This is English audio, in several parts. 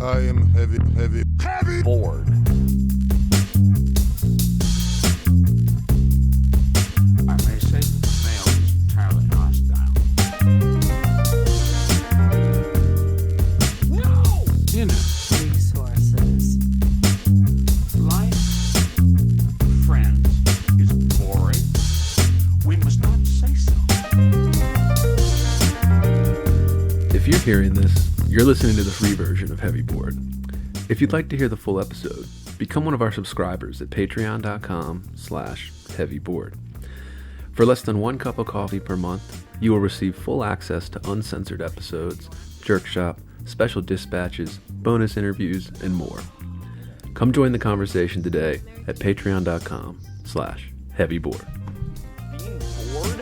I am heavy bored. I may say that the male is entirely hostile. No! Resources. Life, friends, is boring. We must not say so. If you're hearing this, you're listening to the free version of Heavy Board. If you'd like to hear the full episode, become one of our subscribers at patreon.com/heavyboard. For less than 1 cup of coffee per month, you will receive full access to uncensored episodes, jerk shop, special dispatches, bonus interviews, and more. Come join the conversation today at patreon.com/heavyboard. Being bored,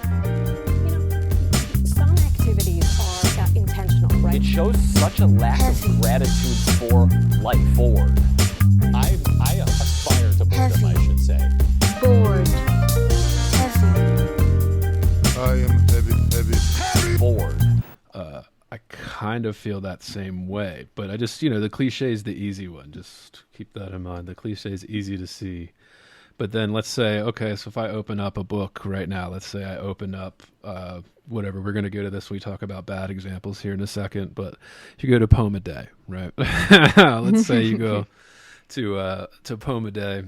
Some activities are intentional, right? it shows such a lack of gratitude for life. Bored. I aspire to boredom, I should say. Bored. Heavy. I am heavy Bored. I kind of feel that same way, but I just, the cliche is the easy one. Just keep that in mind. The cliche is easy to see. But then let's say, okay, so if I open up a book right now, let's say I open up, whatever, we're going to go to this. We talk about bad examples here in a second, but if you go to Poem a Day, right? Let's say you go to Poem a Day,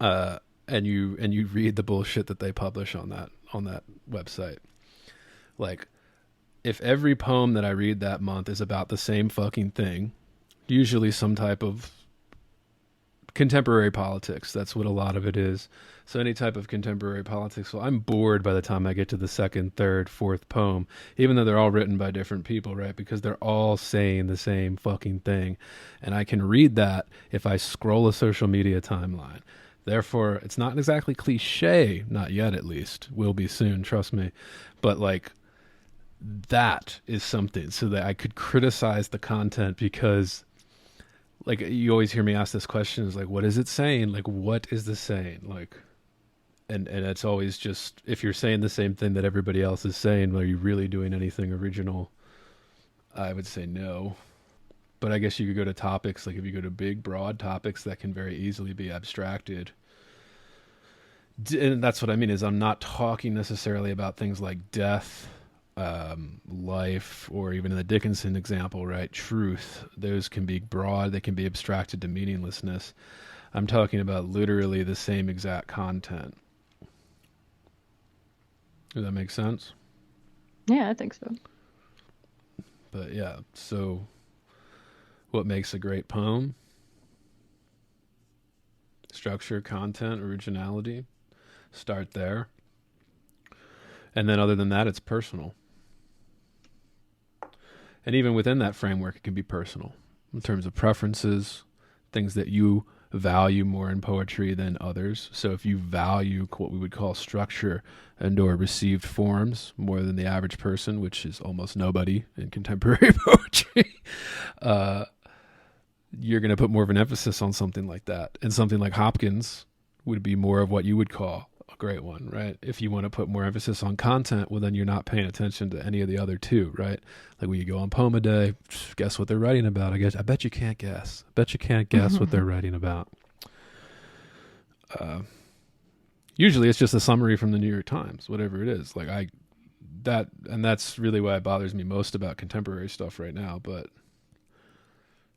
and you read the bullshit that they publish on that website. Like, if every poem that I read that month is about the same fucking thing, usually some type of contemporary politics, that's what a lot of it is. So any type of contemporary politics, well, I'm bored by the time I get to the second, third, fourth poem, even though they're all written by different people, right? Because they're all saying the same fucking thing. And I can read that if I scroll a social media timeline. Therefore, it's not exactly cliche, not yet at least, will be soon, trust me. But like, that is something so that I could criticize the content, because like you always hear me ask this question is like, what is it saying? Like, what is the saying? Like, and it's always just, if you're saying the same thing that everybody else is saying, are you really doing anything original? I would say no. But I guess you could go to topics, like if you go to big, broad topics that can very easily be abstracted. And that's what I mean is I'm not talking necessarily about things like death, life, or even in the Dickinson example, right? Truth. Those can be broad. They can be abstracted to meaninglessness. I'm talking about literally the same exact content. Does that make sense? Yeah, I think so. But yeah, so what makes a great poem? Structure, content, originality. Start there. And then other than that, it's personal. And even within that framework, it can be personal in terms of preferences, things that you value more in poetry than others. So if you value what we would call structure and or received forms more than the average person, which is almost nobody in contemporary poetry, you're going to put more of an emphasis on something like that. And something like Hopkins would be more of what you would call a great one, right? If you want to put more emphasis on content, well, then you're not paying attention to any of the other two, right? Like when you go on Poem a Day, guess what they're writing about? I bet you can't guess. What they're writing about. Usually it's just a summary from the New York Times, whatever it is. Like that's really what bothers me most about contemporary stuff right now, but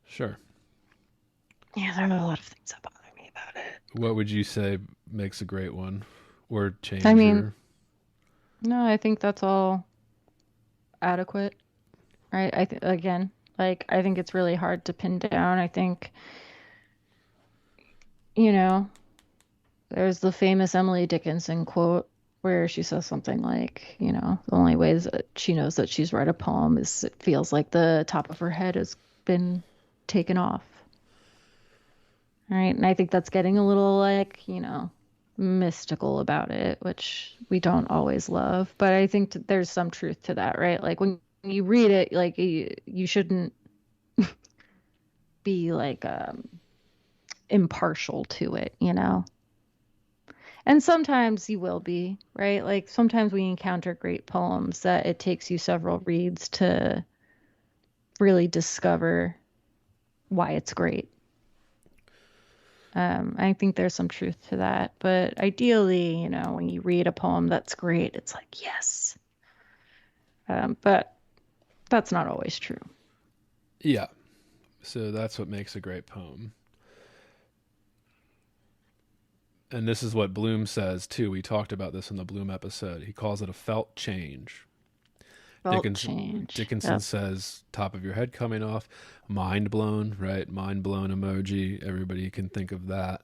sure. Yeah, there are a lot of things that bother me about it. What would you say makes a great one, or change? I mean, no, I think that's all adequate, right? I think it's really hard to pin down. I think, there's the famous Emily Dickinson quote where she says something like, the only ways that she knows that she's read a poem is it feels like the top of her head has been taken off. All right. And I think that's getting a little mystical about it, which we don't always love. But I think there's some truth to that, right? Like when you read it, like you shouldn't be impartial to it, And sometimes you will be, right? Like sometimes we encounter great poems that it takes you several reads to really discover why it's great. I think there's some truth to that, but ideally, when you read a poem that's great, it's like, yes. But that's not always true. Yeah. So that's what makes a great poem. And this is what Bloom says too. We talked about this in the Bloom episode. He calls it a felt change. Dickinson Yep. says top of your head coming off, mind blown, right? Mind blown emoji. Everybody can think of that.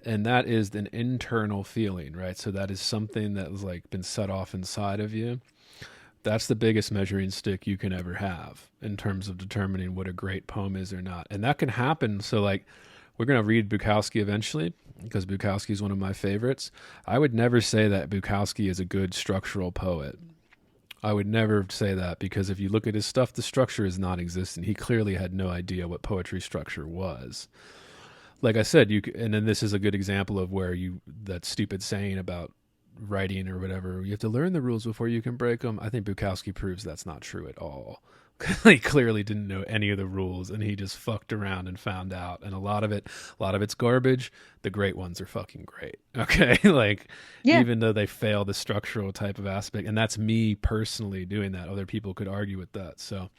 And that is an internal feeling, right? So that is something that has like been set off inside of you. That's the biggest measuring stick you can ever have in terms of determining what a great poem is or not. And that can happen. So like we're going to read Bukowski eventually because Bukowski is one of my favorites. I would never say that Bukowski is a good structural poet. I would never say that because if you look at his stuff, the structure is non-existent. He clearly had no idea what poetry structure was. Like I said, and then this is a good example of where that stupid saying about writing or whatever, you have to learn the rules before you can break them. I think Bukowski proves that's not true at all. He clearly didn't know any of the rules and he just fucked around and found out. And a lot of it's garbage. The great ones are fucking great. Okay. Like, Yeah. even though they fail the structural type of aspect, and that's me personally doing that. Other people could argue with that. So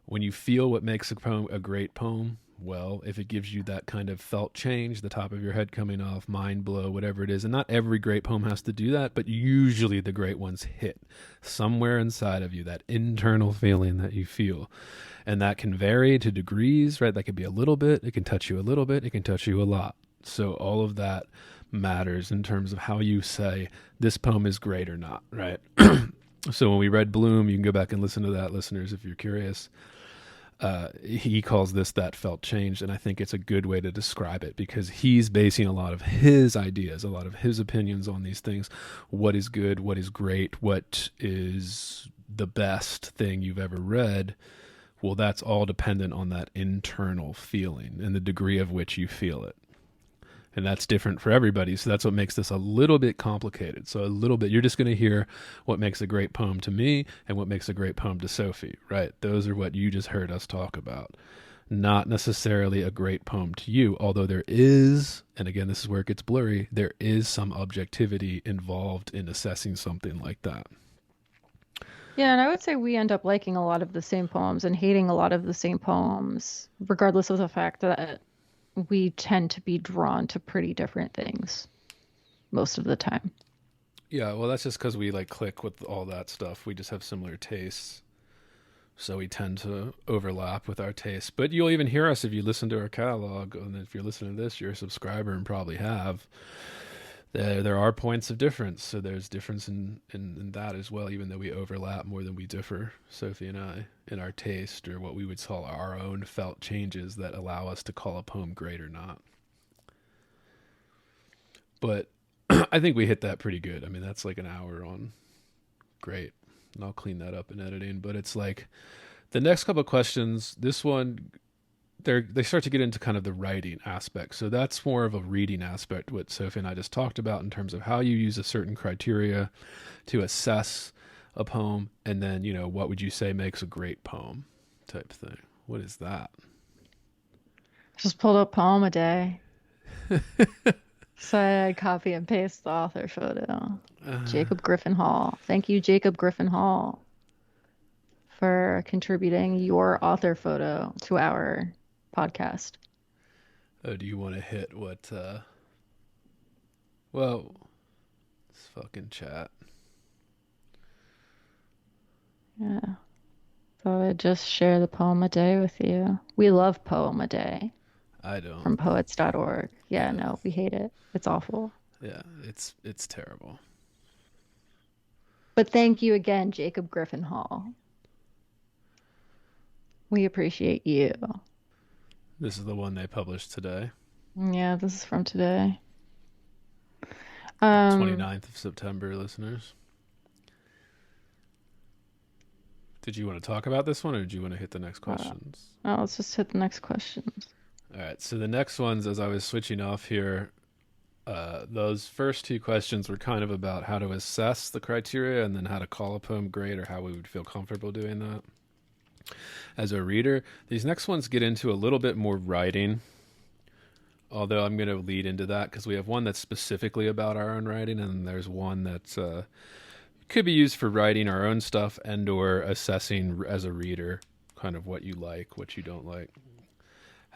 when you feel what makes a poem a great poem, well, if it gives you that kind of felt change, the top of your head coming off, mind blow, whatever it is, and not every great poem has to do that, but usually the great ones hit somewhere inside of you, that internal feeling that you feel. And that can vary to degrees, right? That could be a little bit, it can touch you a little bit, it can touch you a lot. So all of that matters in terms of how you say this poem is great or not, right? So when we read Bloom, you can go back and listen to that, listeners, if you're curious. He calls this that felt change, and I think it's a good way to describe it because he's basing a lot of his ideas, a lot of his opinions on these things. What is good, what is great, what is the best thing you've ever read? Well, that's all dependent on that internal feeling and the degree of which you feel it. And that's different for everybody. So that's what makes this a little bit complicated. So a little bit, you're just going to hear what makes a great poem to me and what makes a great poem to Sophie, right? Those are what you just heard us talk about. Not necessarily a great poem to you, although there is, and again, this is where it gets blurry, there is some objectivity involved in assessing something like that. Yeah, and I would say we end up liking a lot of the same poems and hating a lot of the same poems, regardless of the fact that we tend to be drawn to pretty different things most of the time. Yeah, well, that's just because we like click with all that stuff. We just have similar tastes. So we tend to overlap with our tastes. But you'll even hear us if you listen to our catalog. And if you're listening to this, you're a subscriber and probably have. There are points of difference. So there's difference in that as well, even though we overlap more than we differ, Sophie and I, in our taste or what we would call our own felt changes that allow us to call a poem great or not. But I think we hit that pretty good. I mean, that's like an hour on great. And I'll clean that up in editing. But it's like the next couple of questions, this one, they start to get into kind of the writing aspect. So that's more of a reading aspect, what Sophie and I just talked about in terms of how you use a certain criteria to assess a poem. And then, what would you say makes a great poem type thing? What is that? Just pulled up Poem a Day. So I copy and paste the author photo. Jacob Griffin Hall. Thank you, Jacob Griffin Hall, for contributing your author photo to our podcast. Oh, do you want to hit what? Well, let's fucking chat. Yeah. Thought I'd just share the Poem a Day with you. We love Poem a Day. I don't. From poets.org. Yeah, no, we hate it. It's awful. Yeah, it's terrible. But thank you again, Jacob Griffin Hall. We appreciate you. This is the one they published today. Yeah, this is from today. 29th of September, listeners. Did you want to talk about this one or did you want to hit the next questions? Let's just hit the next questions. All right, so the next ones, as I was switching off here, those first two questions were kind of about how to assess the criteria and then how to call a poem great or how we would feel comfortable doing that. As a reader, these next ones get into a little bit more writing, although I'm going to lead into that because we have one that's specifically about our own writing, and there's one that's could be used for writing our own stuff and or assessing as a reader kind of what you like, what you don't like.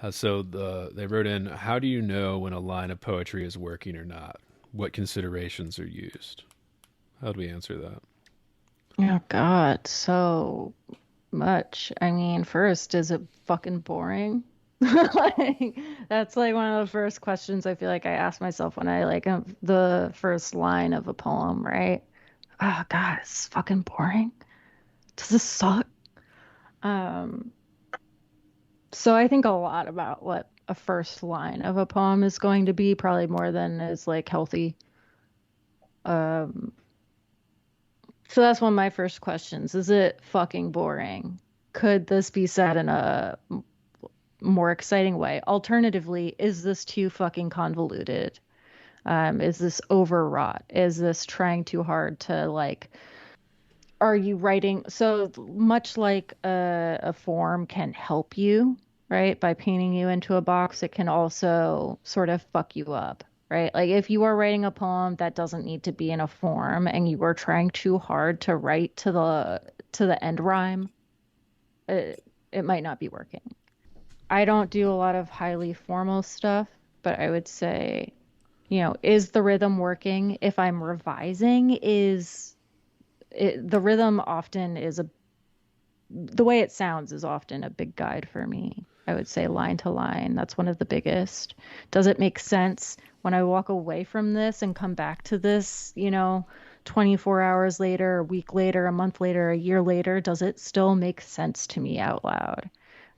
They wrote in, how do you know when a line of poetry is working or not? What considerations are used? How do we answer that? Oh God, so much. I mean, first, is it fucking boring? Like, that's like one of the first questions I feel like I ask myself when I like the first line of a poem, right? Oh God, it's fucking boring. Does this suck? Um, so I think a lot about what a first line of a poem is going to be, probably more than is like healthy. Um, so that's one of my first questions. Is it fucking boring? Could this be said in a more exciting way? Alternatively, is this too fucking convoluted? Is this overwrought? Is this trying too hard to like, are you writing? So much like a form can help you, right? By painting you into a box, it can also sort of fuck you up, right? Like if you are writing a poem that doesn't need to be in a form and you are trying too hard to write to the end rhyme, it might not be working. I don't do a lot of highly formal stuff, but I would say, is the rhythm working? If I'm revising, the rhythm often the way it sounds is often a big guide for me. I would say line to line. That's one of the biggest. Does it make sense when I walk away from this and come back to this, 24 hours later, a week later, a month later, a year later? Does it still make sense to me out loud?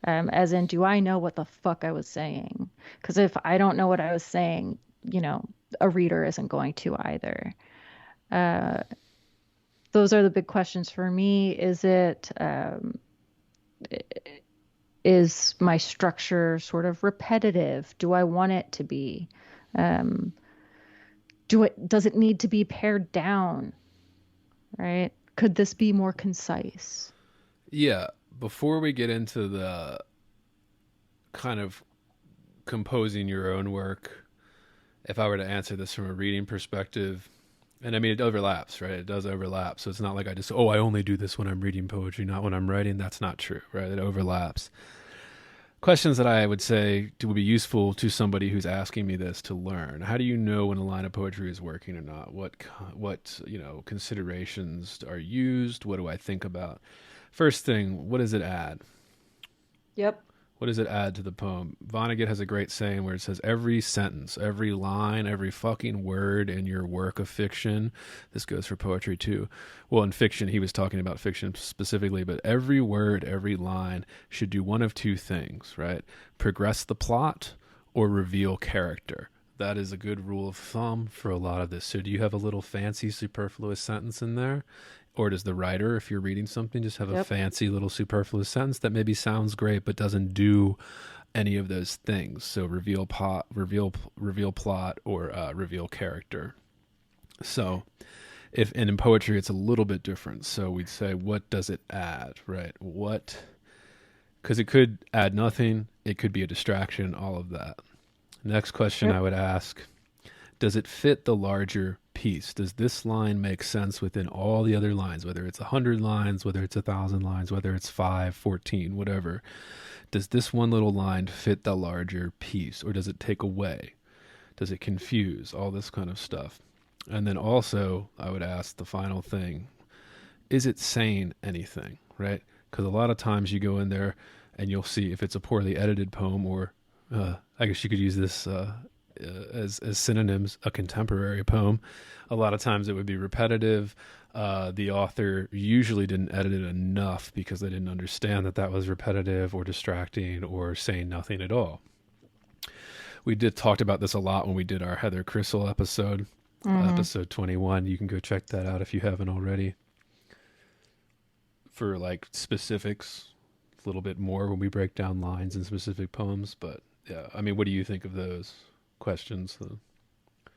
As in, do I know what the fuck I was saying? Because if I don't know what I was saying, a reader isn't going to either. Those are the big questions for me. Is my structure sort of repetitive? Do I want it to be? Does it need to be pared down? Right? Could this be more concise? Yeah. Before we get into the kind of composing your own work, if I were to answer this from a reading perspective, and I mean, it overlaps, right? It does overlap. So it's not like I only do this when I'm reading poetry, not when I'm writing. That's not true, right? It overlaps. Questions that I would say would be useful to somebody who's asking me this to learn. How do you know when a line of poetry is working or not? What considerations are used? What do I think about? First thing, what does it add? Yep. What does it add to the poem? Vonnegut has a great saying where it says, every sentence, every line, every fucking word in your work of fiction, this goes for poetry too. Well, in fiction, he was talking about fiction specifically, but every word, every line should do one of two things, right? Progress the plot or reveal character. That is a good rule of thumb for a lot of this. So do you have a little fancy superfluous sentence in there? Or does the writer, if you're reading something, just have a fancy little superfluous sentence that maybe sounds great but doesn't do any of those things? So reveal plot, or reveal character. So, and in poetry, it's a little bit different. So we'd say, what does it add, right? Because it could add nothing, it could be a distraction, all of that. Next question I would ask, does it fit the larger piece? Does this line make sense within all the other lines, whether it's 100 lines, whether it's 1,000 lines, whether it's 5, 14, whatever? Does this one little line fit the larger piece, or does it take away? Does it confuse? All this kind of stuff. And then also, I would ask the final thing, is it saying anything, right? Because a lot of times you go in there and you'll see if it's a poorly edited poem, or I guess you could use this as synonyms, a contemporary poem. A lot of times it would be repetitive. The author usually didn't edit it enough because they didn't understand that was repetitive or distracting or saying nothing at all. We talked about this a lot when we did our Heather Crissell episode, episode 21. You can go check that out if you haven't already. For like specifics, a little bit more when we break down lines in specific poems. But yeah, I mean, what do you think of those questions?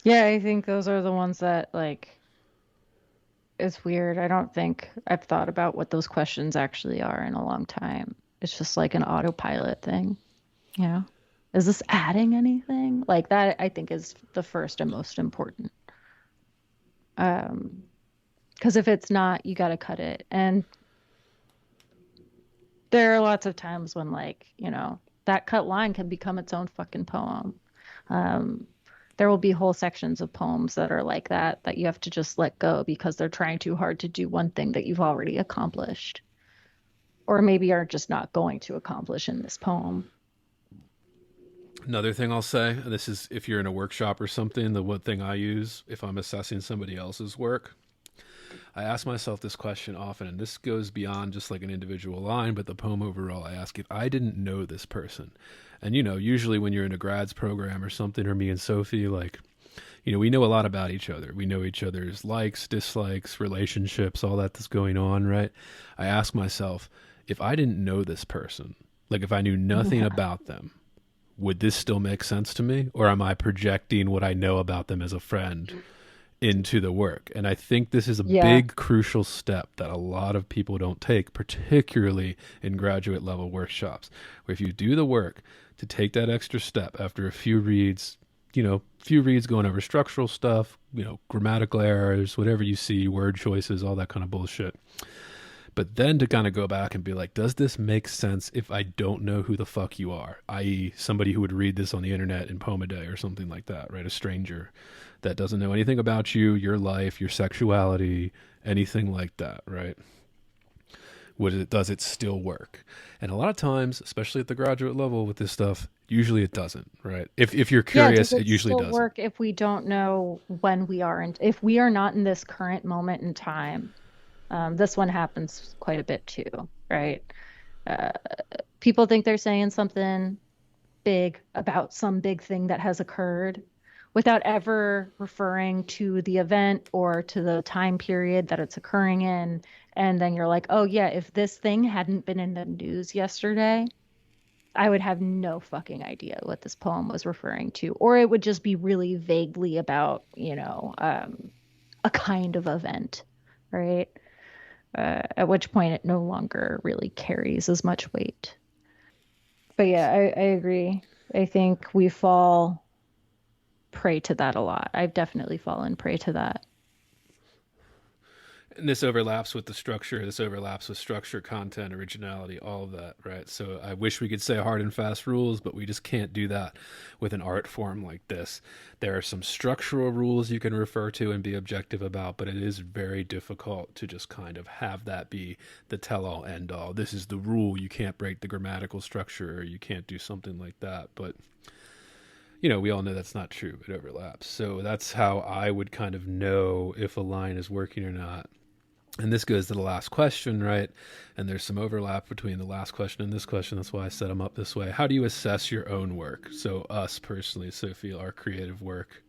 Yeah, I think those are the ones that like It's weird. I don't think I've thought about what those questions actually are in a long time. It's just like an autopilot thing, you know? Is this adding anything? Like that, I think is the first and most important. Um, because if it's not, you got to cut it. And there are lots of times when, like, that cut line can become its own fucking poem. Um, there will be whole sections of poems that are like that you have to just let go because they're trying too hard to do one thing that you've already accomplished, or maybe are just not going to accomplish in this poem. Another thing I'll say, and this is if you're in a workshop or something, the one thing I use if I'm assessing somebody else's work, I ask myself this question often, and this goes beyond just like an individual line, but the poem overall. I ask, if I didn't know this person, and usually when you're in a grads program or something, or me and Sophie, like, we know a lot about each other. We know each other's likes, dislikes, relationships, all that's going on, right? I ask myself, if I didn't know this person, like if I knew nothing about them, would this still make sense to me? Or am I projecting what I know about them as a friend into the work? And I think this is a big, crucial step that a lot of people don't take, particularly in graduate level workshops, where if you do the work to take that extra step after a few reads, going over structural stuff, grammatical errors, whatever you see, word choices, all that kind of bullshit. But then to kind of go back and be like, does this make sense if I don't know who the fuck you are? I.e., somebody who would read this on the internet in Poem a Day or something like that, right? A stranger that doesn't know anything about you, your life, your sexuality, anything like that, right? Does it still work? And a lot of times, especially at the graduate level with this stuff, usually it doesn't, right? If you're curious, it usually doesn't work if we don't know when we are in, if we are not in this current moment in time. This one happens quite a bit too, right? People think they're saying something big about some big thing that has occurred without ever referring to the event or to the time period that it's occurring in. And then you're like, oh yeah, if this thing hadn't been in the news yesterday, I would have no fucking idea what this poem was referring to. Or it would just be really vaguely about, a kind of event, right? At which point it no longer really carries as much weight. But yeah, I agree. I think we fall prey to that a lot. I've definitely fallen prey to that. And this overlaps with the structure. This overlaps with structure, content, originality, all of that, right? So I wish we could say hard and fast rules, but we just can't do that with an art form like this. There are some structural rules you can refer to and be objective about, but it is very difficult to just kind of have that be the tell-all, end-all. This is the rule. You can't break the grammatical structure, or you can't do something like that. But we all know that's not true. It overlaps. So that's how I would kind of know if a line is working or not. And this goes to the last question, right? And there's some overlap between the last question and this question. That's why I set them up this way. How do you assess your own work? So us personally, Sophie, our creative work.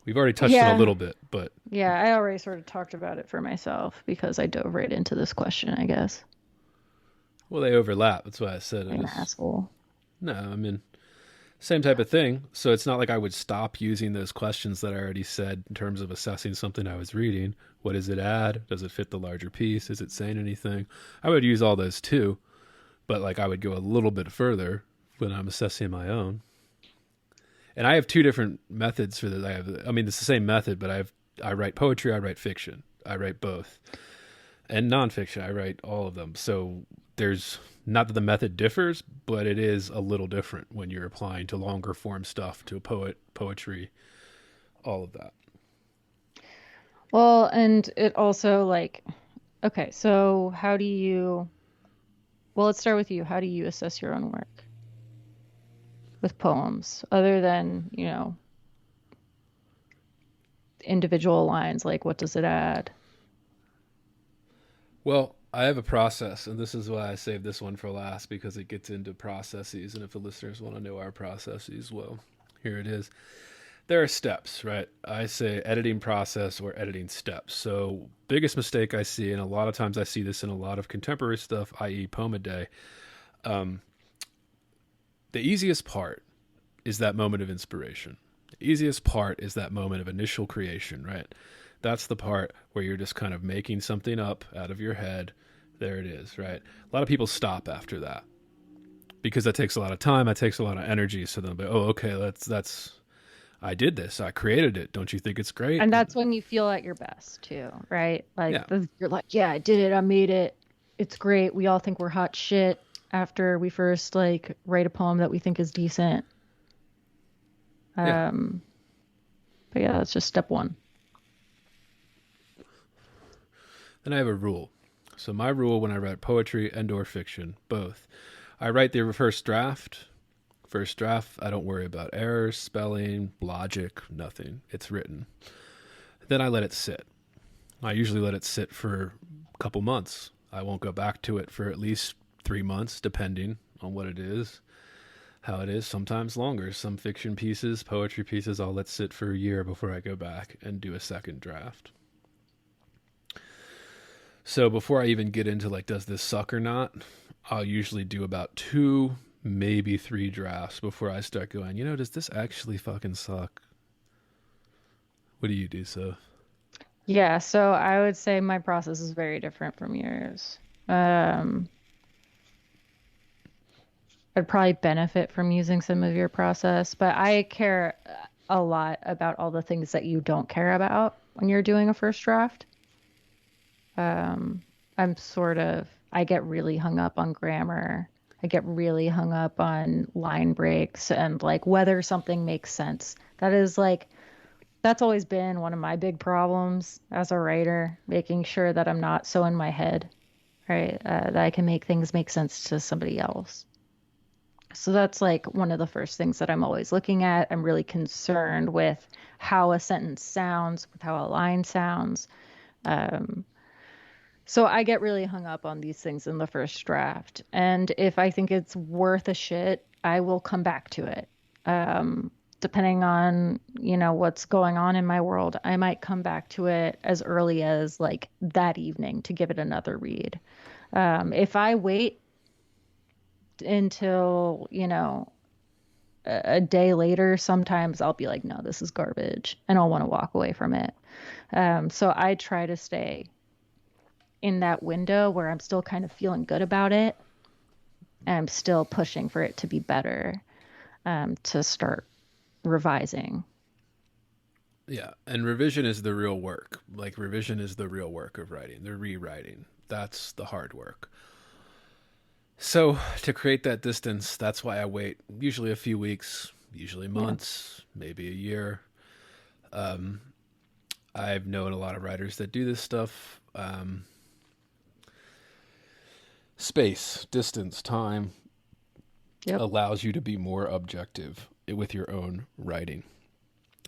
We've already touched on it a little bit, but... Yeah, I already sort of talked about it for myself because I dove right into this question, I guess. Well, they overlap. That's why I said it. An asshole. No, I mean... Same type of thing. So it's not like I would stop using those questions that I already said in terms of assessing something I was reading. What does it add? Does it fit the larger piece? Is it saying anything? I would use all those too, but like I would go a little bit further when I'm assessing my own. And I have two different methods for that. It's the same method, but I write poetry, I write fiction. I write both. And nonfiction, I write all of them. So there's not that the method differs, but it is a little different when you're applying to longer form stuff, to poetry, all of that. Well, and it also okay, so let's start with you. How do you assess your own work with poems other than, individual lines? Like, what does it add? Well, I have a process, and this is why I saved this one for last, because it gets into processes, and if the listeners want to know our processes, well, here it is. There are steps, right? I say editing process or editing steps. So biggest mistake I see, and a lot of times I see this in a lot of contemporary stuff, i.e. Poem a Day, the easiest part is that moment of inspiration. Easiest part is that moment of initial creation, right? That's the part where you're just kind of making something up out of your head. There it is, right? A lot of people stop after that because that takes a lot of time. That takes a lot of energy. So they'll be, oh, okay, that's, I did this. I created it. Don't you think it's great? And that's when you feel at your best too, right? Like Yeah. you're like, yeah, I did it. I made it. It's great. We all think we're hot shit after we first like write a poem that we think is decent. Yeah. But yeah, that's just step one. Then I have a rule. So my rule when I write poetry and or fiction, both, I write the first draft. First draft, I don't worry about errors, spelling, logic, nothing. It's written. Then I let it sit. I usually let it sit for a couple months. I won't go back to it for at least 3 months, depending on what it is, how it is, sometimes longer. Some fiction pieces, poetry pieces, I'll let sit for a year before I go back and do a second draft. So before I even get into like, does this suck or not, I'll usually do about 2, maybe 3 drafts before I start going, does this actually fucking suck? What do you do, so? Yeah, so I would say my process is very different from yours. I'd probably benefit from using some of your process, but I care a lot about all the things that you don't care about when you're doing a first draft. I get really hung up on grammar. I get really hung up on line breaks and like whether something makes sense. That's always been one of my big problems as a writer, making sure that I'm not so in my head, right? That I can make things make sense to somebody else. So that's like one of the first things that I'm always looking at. I'm really concerned with how a sentence sounds, with how a line sounds. So I get really hung up on these things in the first draft. And if I think it's worth a shit, I will come back to it. Depending on, what's going on in my world, I might come back to it as early as like that evening to give it another read. If I wait until, a day later, sometimes I'll be like, no, this is garbage, and I'll want to walk away from it. So I try to stay in that window where I'm still kind of feeling good about it and I'm still pushing for it to be better, to start revising. Yeah, and revision is the real work. Like, revision is the real work of writing, the rewriting. That's the hard work. So to create that distance, that's why I wait usually a few weeks, usually months, maybe a year. I've known a lot of writers that do this stuff. Space, distance, time allows you to be more objective with your own writing.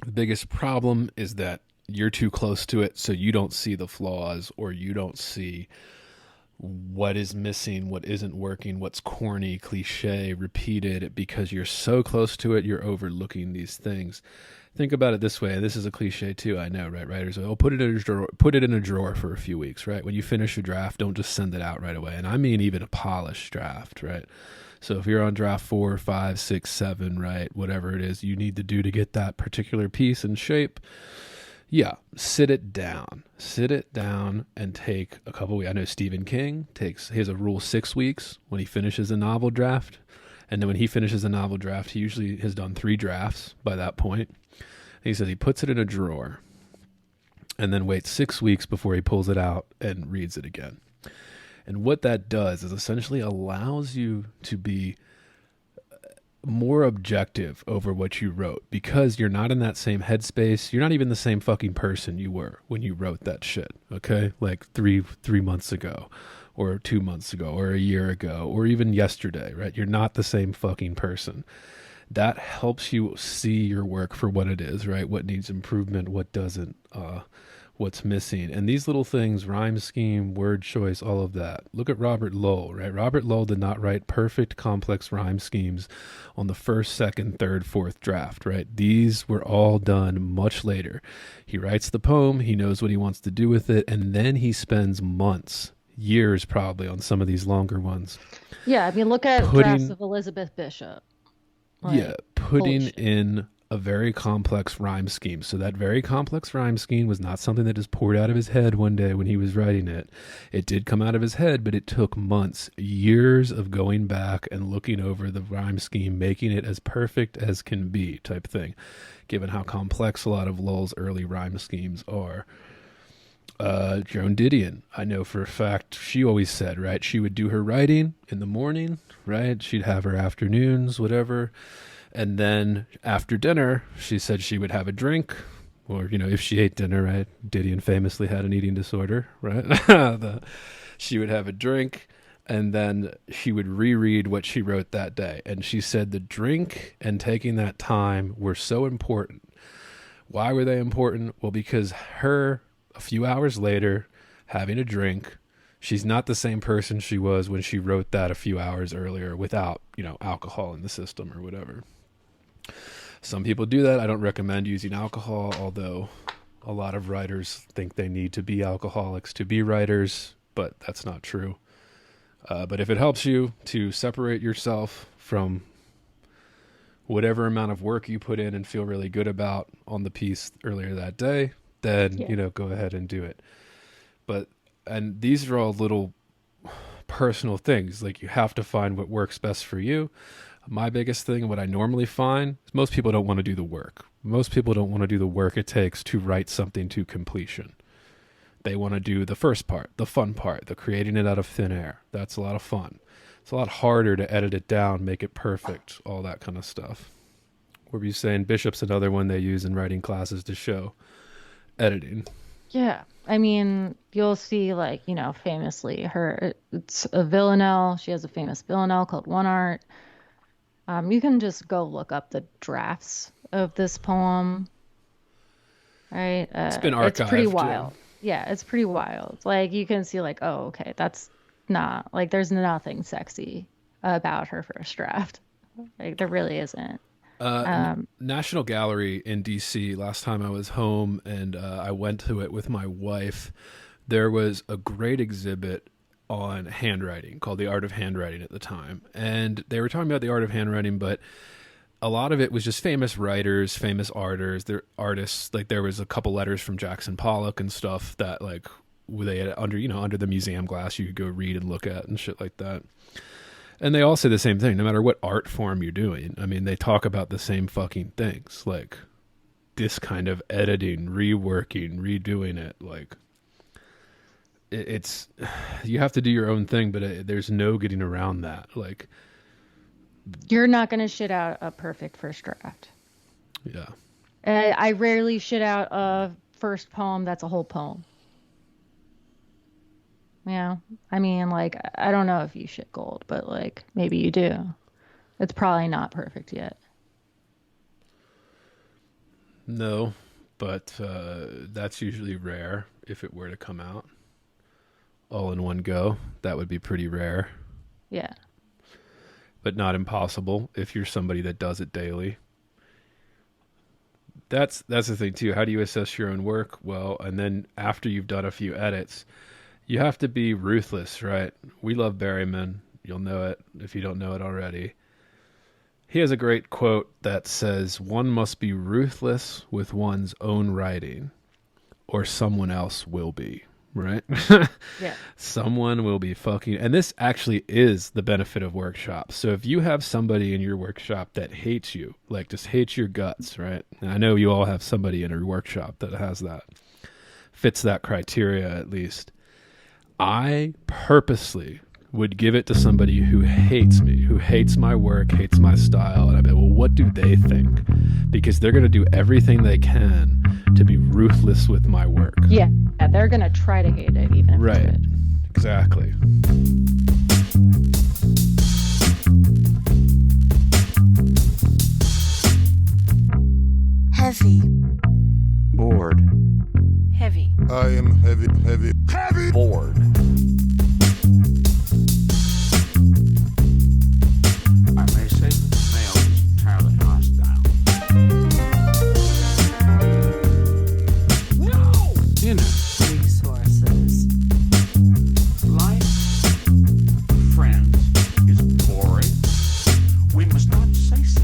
The biggest problem is that you're too close to it, so you don't see the flaws, or you don't see what is missing, what isn't working, what's corny, cliche, repeated. Because you're so close to it, you're overlooking these things. Think about it this way. This is a cliche too, I know, right? Writers will put it in a drawer for a few weeks, right? When you finish a draft, don't just send it out right away. And I mean even a polished draft, right? So if you're on draft 4, 5, 6, 7, right, whatever it is you need to do to get that particular piece in shape, sit it down and take a couple weeks. I know Stephen King he has a rule 6 weeks when he finishes a novel draft. And then when he finishes a novel draft, he usually has done 3 drafts by that point. And he says he puts it in a drawer and then waits 6 weeks before he pulls it out and reads it again. And what that does is essentially allows you to be more objective over what you wrote, because you're not in that same headspace. You're not even the same fucking person you were when you wrote that shit, okay? Like three months ago, or 2 months ago, or a year ago, or even yesterday, right? You're not the same fucking person. That helps you see your work for what it is, right? What needs improvement, what doesn't, what's missing. And these little things, rhyme scheme, word choice, all of that. Look at Robert Lowell, right? Robert Lowell did not write perfect, complex rhyme schemes on the first, second, third, fourth draft, right? These were all done much later. He writes the poem, he knows what he wants to do with it, and then he spends months, years probably, on some of these longer ones. Yeah, I mean, look at drafts of Elizabeth Bishop. Putting in a very complex rhyme scheme. So that very complex rhyme scheme was not something that just poured out of his head one day when he was writing it. It did come out of his head, but it took months, years of going back and looking over the rhyme scheme, making it as perfect as can be type thing, given how complex a lot of Lowell's early rhyme schemes are. Joan Didion, I know for a fact, she always said, right, she would do her writing in the morning, right? She'd have her afternoons, whatever. And then after dinner, she said she would have a drink, or, you know, if she ate dinner, right? Didion famously had an eating disorder, right? She would have a drink, and then she would reread what she wrote that day. And she said the drink and taking that time were so important. Why were they important? Well, because her, a few hours later, having a drink, she's not the same person she was when she wrote that a few hours earlier without, you know, alcohol in the system or whatever. Some people do that. I don't recommend using alcohol, although a lot of writers think they need to be alcoholics to be writers, but that's not true. But if it helps you to separate yourself from whatever amount of work you put in and feel really good about on the piece earlier that day, then, you know, go ahead and do it. And these are all little personal things. Like, you have to find what works best for you. My biggest thing, what I normally find, is most people don't want to do the work. Most people don't want to do the work it takes to write something to completion. They want to do the first part, the fun part, the creating it out of thin air. That's a lot of fun. It's a lot harder to edit it down, make it perfect, all that kind of stuff. What were you saying? Bishop's another one they use in writing classes to show editing. Yeah. I mean, you'll see, like, you know, famously, it's a villanelle. She has a famous villanelle called One Art. You can just go look up the drafts of this poem. Right? It's been archived. It's pretty wild. Yeah, it's pretty wild. Like, you can see, like, oh, okay, that's not, like, there's nothing sexy about her first draft. Like, there really isn't. National Gallery in DC, last time I was home and I went to it with my wife, there was a great exhibit on handwriting called The Art of Handwriting at the time. And they were talking about the art of handwriting, but a lot of it was just famous writers, famous artists. Like, there was a couple letters from Jackson Pollock and stuff that, like, they had under the museum glass you could go read and look at and shit like that. And they all say the same thing, no matter what art form you're doing. I mean, they talk about the same fucking things, like this kind of editing, reworking, redoing it. Like, it's, you have to do your own thing, but there's no getting around that. Like, you're not going to shit out a perfect first draft. Yeah. I rarely shit out a first poem that's a whole poem. Yeah. I mean, like, I don't know if you shit gold, but, like, maybe you do. It's probably not perfect yet. No, but that's usually rare if it were to come out all in one go. That would be pretty rare. Yeah. But not impossible if you're somebody that does it daily. That's the thing too. How do you assess your own work? Well, and then after you've done a few edits, you have to be ruthless, right? We love Berryman. You'll know it if you don't know it already. He has a great quote that says, "One must be ruthless with one's own writing, or someone else will be." Right? Yeah. Someone will be fucking... And this actually is the benefit of workshops. So if you have somebody in your workshop that hates you, like just hates your guts, right? And I know you all have somebody in your workshop that has that, fits that criteria at least. I purposely would give it to somebody who hates me, who hates my work, hates my style. And I bet, well, what do they think? Because they're going to do everything they can to be ruthless with my work. Yeah, they're going to try to hate it, even if right. it's good. Exactly. Heavy. Bored. Heavy. I am heavy, heavy, heavy. Bored. I may say that the male is entirely hostile. No! Inner. Resources. Life, friends, is boring. We must not say so.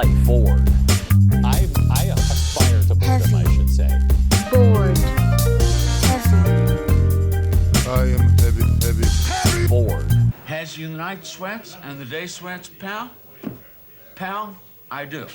life forward. I aspire to boredom, I should say. Bored. Heavy. I am heavy. Bored. Has you the night sweats and the day sweats, pal? Pal, I do.